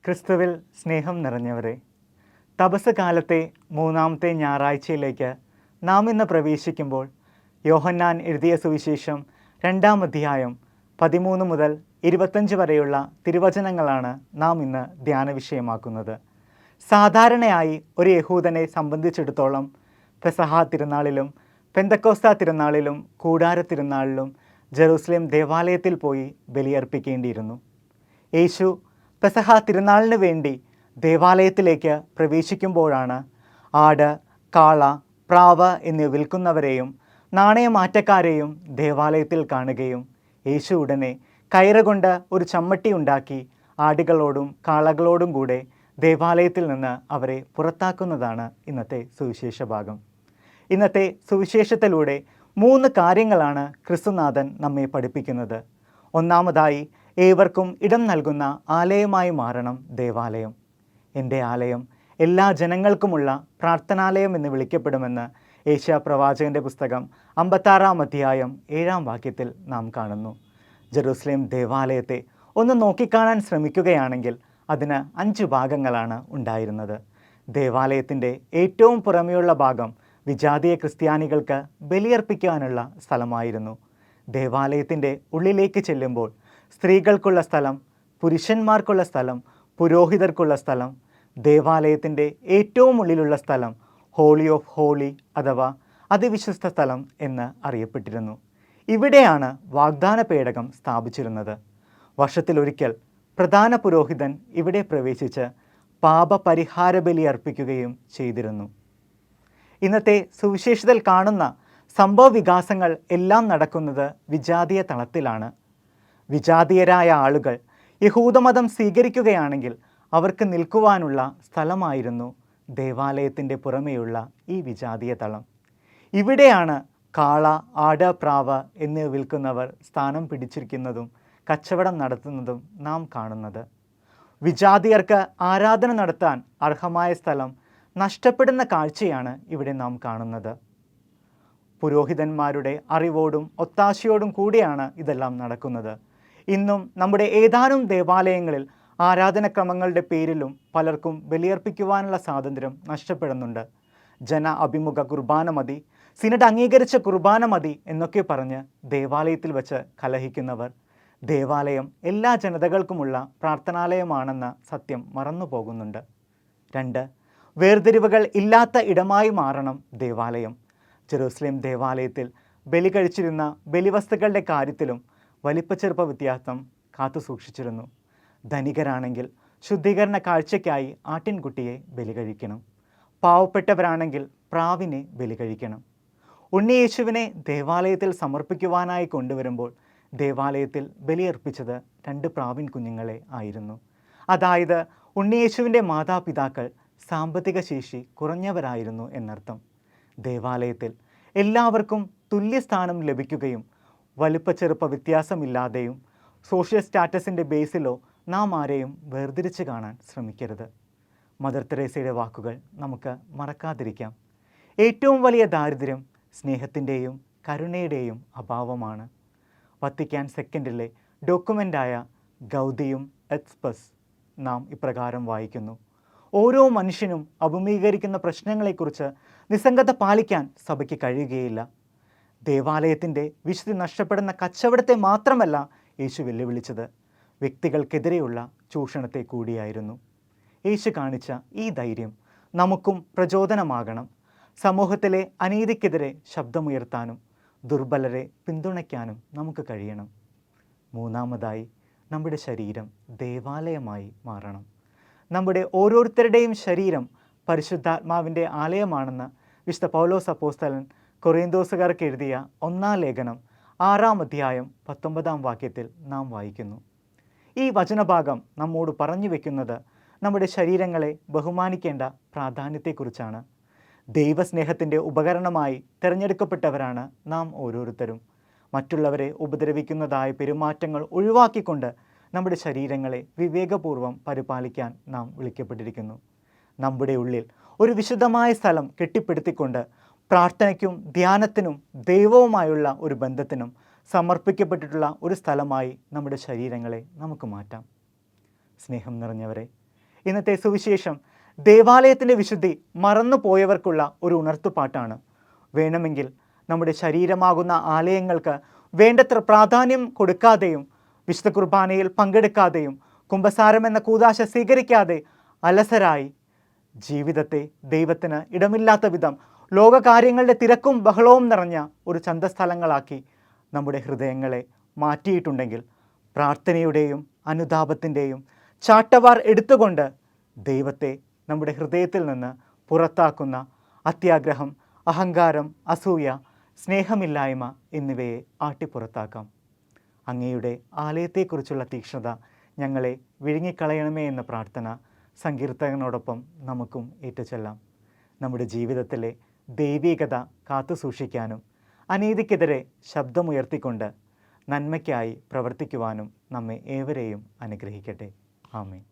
ക്രിസ്തുവിൽ സ്നേഹം നിറഞ്ഞവരെ, തപസ് കാലത്തെ മൂന്നാമത്തെ ഞായറാഴ്ചയിലേക്ക് നാം ഇന്ന് പ്രവേശിക്കുമ്പോൾ യോഹന്നാൻ എഴുതിയ സുവിശേഷം 2-ാം അധ്യായം 13 മുതൽ 25 വരെയുള്ള തിരുവചനങ്ങളാണ് നാം ഇന്ന് ധ്യാന വിഷയമാക്കുന്നത്. സാധാരണയായി ഒരു യഹൂദനെ സംബന്ധിച്ചിടത്തോളം പെസഹ തിരുനാളിലും പെന്തക്കോസ്ത തിരുനാളിലും കൂടാര തിരുനാളിലും ജെറൂസലേം ദേവാലയത്തിൽ പോയി ബലിയർപ്പിക്കേണ്ടിയിരുന്നു. യേശു പെസഹ തിരുനാളിന് വേണ്ടി ദേവാലയത്തിലേക്ക് പ്രവേശിക്കുമ്പോഴാണ് ആട്, കാള, പ്രാവ് എന്നിവ വിൽക്കുന്നവരെയും നാണയമാറ്റക്കാരെയും ദേവാലയത്തിൽ കാണുകയും യേശു ഉടനെ കയറുകൊണ്ട് ഒരു ചമ്മട്ടി ഉണ്ടാക്കി ആടുകളോടും കാളകളോടും കൂടെ ദേവാലയത്തിൽ നിന്ന് അവരെ പുറത്താക്കുന്നതാണ് ഇന്നത്തെ സുവിശേഷ ഭാഗം. ഇന്നത്തെ സുവിശേഷത്തിലൂടെ 3 കാര്യങ്ങളാണ് ക്രിസ്തുനാഥൻ നമ്മെ പഠിപ്പിക്കുന്നത്. ഒന്നാമതായി, ഏവർക്കും ഇടം നൽകുന്ന ആലയമായി മാറണം ദേവാലയം. എൻ്റെ ആലയം എല്ലാ ജനങ്ങൾക്കുമുള്ള പ്രാർത്ഥനാലയം എന്ന് വിളിക്കപ്പെടുമെന്ന് ഏശയ്യാ പ്രവാചകൻ്റെ പുസ്തകം 56-ാം അധ്യായം 7-ാം വാക്യത്തിൽ നാം കാണുന്നു. ജെറൂസലേം ദേവാലയത്തെ ഒന്ന് നോക്കിക്കാണാൻ ശ്രമിക്കുകയാണെങ്കിൽ അതിന് 5 ഭാഗങ്ങളാണ് ഉണ്ടായിരുന്നത്. ദേവാലയത്തിൻ്റെ ഏറ്റവും പുറമെയുള്ള ഭാഗം വിജാതീയ ക്രിസ്ത്യാനികൾക്ക് ബലിയർപ്പിക്കാനുള്ള സ്ഥലമായിരുന്നു. ദേവാലയത്തിൻ്റെ ഉള്ളിലേക്ക് ചെല്ലുമ്പോൾ സ്ത്രീകൾക്കുള്ള സ്ഥലം, പുരുഷന്മാർക്കുള്ള സ്ഥലം, പുരോഹിതർക്കുള്ള സ്ഥലം, ദേവാലയത്തിൻ്റെ ഏറ്റവും ഉള്ളിലുള്ള സ്ഥലം ഹോളി ഓഫ് ഹോളി അഥവാ അതിവിശുദ്ധ സ്ഥലം എന്ന് അറിയപ്പെട്ടിരുന്നു. ഇവിടെയാണ് വാഗ്ദാന പേടകം സ്ഥാപിച്ചിരുന്നത്. വർഷത്തിലൊരിക്കൽ പ്രധാന പുരോഹിതൻ ഇവിടെ പ്രവേശിച്ച് പാപപരിഹാര ബലി അർപ്പിക്കുകയും ചെയ്തിരുന്നു. ഇന്നത്തെ സുവിശേഷത്തിൽ കാണുന്ന സംഭവ വികാസങ്ങൾ എല്ലാം നടക്കുന്നത് വിജാതീയ തലത്തിലാണ്. വിജാതീയരായ ആളുകൾ യഹൂദമതം സ്വീകരിക്കുകയാണെങ്കിൽ അവർക്ക് നിൽക്കുവാനുള്ള സ്ഥലമായിരുന്നു ദേവാലയത്തിൻ്റെ പുറമെയുള്ള ഈ വിജാതീയ തളം. ഇവിടെയാണ് കാള, ആട്, പ്രാവ് എന്നിവ വിൽക്കുന്നവർ സ്ഥാനം പിടിച്ചിരിക്കുന്നതും കച്ചവടം നടത്തുന്നതും നാം കാണുന്നത്. വിജാതീയർക്ക് ആരാധന നടത്താൻ അർഹമായ സ്ഥലം നഷ്ടപ്പെടുന്ന കാഴ്ചയാണ് ഇവിടെ നാം കാണുന്നത്. പുരോഹിതന്മാരുടെ അറിവോടും ഒത്താശയോടും കൂടിയാണ് ഇതെല്ലാം നടക്കുന്നത്. ഇന്നും നമ്മുടെ ഏതാനും ദേവാലയങ്ങളിൽ ആരാധനക്രമങ്ങളുടെ പേരിലും പലർക്കും ബലിയർപ്പിക്കുവാനുള്ള സ്വാതന്ത്ര്യം നഷ്ടപ്പെടുന്നുണ്ട്. ജന അഭിമുഖ കുർബാന മതി, സിനഡ് അംഗീകരിച്ച കുർബാന മതി എന്നൊക്കെ പറഞ്ഞ് ദേവാലയത്തിൽ വച്ച് കലഹിക്കുന്നവർ ദേവാലയം എല്ലാ ജനതകൾക്കുമുള്ള പ്രാർത്ഥനാലയമാണെന്ന സത്യം മറന്നു പോകുന്നുണ്ട്. 2, വേർതിരിവുകൾ ഇല്ലാത്ത ഇടമായി മാറണം ദേവാലയം. ജെറൂസലേം ദേവാലയത്തിൽ ബലി കഴിച്ചിരുന്ന ബലിവസ്തുക്കളുടെ കാര്യത്തിലും വലിപ്പച്ചെറുപ്പ വ്യത്യാസം കാത്തു സൂക്ഷിച്ചിരുന്നു. ധനികരാണെങ്കിൽ ശുദ്ധീകരണ കാഴ്ചയ്ക്കായി ആട്ടിൻകുട്ടിയെ ബലി കഴിക്കണം. പാവപ്പെട്ടവരാണെങ്കിൽ പ്രാവിനെ ബലി കഴിക്കണം. ഉണ്ണിയേശുവിനെ ദേവാലയത്തിൽ സമർപ്പിക്കുവാനായി കൊണ്ടുവരുമ്പോൾ ദേവാലയത്തിൽ ബലിയർപ്പിച്ചത് 2 പ്രാവിൻ കുഞ്ഞുങ്ങളെ ആയിരുന്നു. അതായത് ഉണ്ണിയേശുവിൻ്റെ മാതാപിതാക്കൾ സാമ്പത്തിക ശേഷി കുറഞ്ഞവരായിരുന്നു എന്നർത്ഥം. ദേവാലയത്തിൽ എല്ലാവർക്കും തുല്യസ്ഥാനം ലഭിക്കുകയും വലിപ്പച്ചെറുപ്പ വ്യത്യാസമില്ലാതെയും സോഷ്യൽ സ്റ്റാറ്റസിൻ്റെ ബേസിലോ നാം ആരെയും വേർതിരിച്ച് കാണാൻ ശ്രമിക്കരുത്. മദർ തെരേസയുടെ വാക്കുകൾ നമുക്ക് മറക്കാതിരിക്കാം. ഏറ്റവും വലിയ ദാരിദ്ര്യം സ്നേഹത്തിൻ്റെയും കരുണയുടെയും അഭാവമാണ്. വത്തിക്കാൻ സെക്കൻഡിലെ ഡോക്യുമെൻ്റായ ഗൗദിയും എറ്റ് സ്പസ് നാം ഇപ്രകാരം വായിക്കുന്നു: ഓരോ മനുഷ്യനും അഭിമുഖീകരിക്കുന്ന പ്രശ്നങ്ങളെക്കുറിച്ച് നിസ്സംഗത പാലിക്കാൻ സഭയ്ക്ക് കഴിയുകയില്ല. ദേവാലയത്തിൻ്റെ വിശുദ്ധി നഷ്ടപ്പെടുന്ന കച്ചവടത്തെ മാത്രമല്ല യേശു വെല്ലുവിളിച്ചത്, വ്യക്തികൾക്കെതിരെയുള്ള ചൂഷണത്തെ കൂടിയായിരുന്നു. യേശു കാണിച്ച ഈ ധൈര്യം നമുക്കും പ്രചോദനമാകണം. സമൂഹത്തിലെ അനീതിക്കെതിരെ ശബ്ദമുയർത്താനും ദുർബലരെ പിന്തുണയ്ക്കാനും നമുക്ക് കഴിയണം. 3-മതായി, നമ്മുടെ ശരീരം ദേവാലയമായി മാറണം. നമ്മുടെ ഓരോരുത്തരുടെയും ശരീരം പരിശുദ്ധാത്മാവിൻ്റെ ആലയമാണെന്ന് വിശുദ്ധ പൗലോസ് അപ്പോസ്തലൻ കൊറിന്തോസുകാർക്ക് എഴുതിയ 1-ാം ലേഖനം 6-ാം അധ്യായം 19-ാം വാക്യത്തിൽ നാം വായിക്കുന്നു. ഈ വചനഭാഗം നമ്മോട് പറഞ്ഞു വയ്ക്കുന്നത് നമ്മുടെ ശരീരങ്ങളെ ബഹുമാനിക്കേണ്ട പ്രാധാന്യത്തെക്കുറിച്ചാണ്. ദൈവസ്നേഹത്തിൻ്റെ ഉപകരണമായി തിരഞ്ഞെടുക്കപ്പെട്ടവരാണ് നാം ഓരോരുത്തരും. മറ്റുള്ളവരെ ഉപദ്രവിക്കുന്നതായ പെരുമാറ്റങ്ങൾ ഒഴിവാക്കിക്കൊണ്ട് നമ്മുടെ ശരീരങ്ങളെ വിവേകപൂർവ്വം പരിപാലിക്കാൻ നാം വിളിക്കപ്പെട്ടിരിക്കുന്നു. നമ്മുടെ ഉള്ളിൽ ഒരു വിശുദ്ധമായ സ്ഥലം കെട്ടിപ്പടുത്തിക്കൊണ്ട് പ്രാർത്ഥനയ്ക്കും ധ്യാനത്തിനും ദൈവവുമായുള്ള ഒരു ബന്ധത്തിനും സമർപ്പിക്കപ്പെട്ടിട്ടുള്ള ഒരു സ്ഥലമായി നമ്മുടെ ശരീരങ്ങളെ നമുക്ക് മാറ്റാം. സ്നേഹം നിറഞ്ഞവരെ, ഇന്നത്തെ സുവിശേഷം ദേവാലയത്തിൻ്റെ വിശുദ്ധി മറന്നു പോയവർക്കുള്ള ഒരു ഉണർത്തുപാട്ടാണ്. വേണമെങ്കിൽ നമ്മുടെ ശരീരമാകുന്ന ആലയങ്ങൾക്ക് വേണ്ടത്ര പ്രാധാന്യം കൊടുക്കാതെയും വിശുദ്ധ കുർബാനയിൽ പങ്കെടുക്കാതെയും കുമ്പസാരം എന്ന കൂദാശ സ്വീകരിക്കാതെ അലസരായി ജീവിതത്തെ ദൈവത്തിന് ഇടമില്ലാത്ത വിധം ലോകകാര്യങ്ങളുടെ തിരക്കും ബഹളവും നിറഞ്ഞ ഒരു ചന്തസ്ഥലങ്ങളാക്കി നമ്മുടെ ഹൃദയങ്ങളെ മാറ്റിയിട്ടുണ്ടെങ്കിൽ പ്രാർത്ഥനയുടെയും അനുതാപത്തിൻ്റെയും ചാട്ടവാർ എടുത്തുകൊണ്ട് ദൈവത്തെ നമ്മുടെ ഹൃദയത്തിൽ നിന്ന് പുറത്താക്കുന്ന അത്യാഗ്രഹം, അഹങ്കാരം, അസൂയ, സ്നേഹമില്ലായ്മ എന്നിവയെ ആട്ടിപ്പുറത്താക്കാം. അങ്ങയുടെ ആലയത്തെക്കുറിച്ചുള്ള തീക്ഷ്ണത ഞങ്ങളെ വിഴുങ്ങിക്കളയണമേ എന്ന പ്രാർത്ഥന സങ്കീർത്തകനോടൊപ്പം നമുക്കും ഏറ്റുചൊല്ലാം. നമ്മുടെ ജീവിതത്തിലെ ദൈവീകത കാത്തുസൂക്ഷിക്കാനും അനീതിക്കെതിരെ ശബ്ദമുയർത്തിക്കൊണ്ട് നന്മയ്ക്കായി പ്രവർത്തിക്കുവാനും നമ്മെ ഏവരെയും അനുഗ്രഹിക്കട്ടെ. ആമേൻ.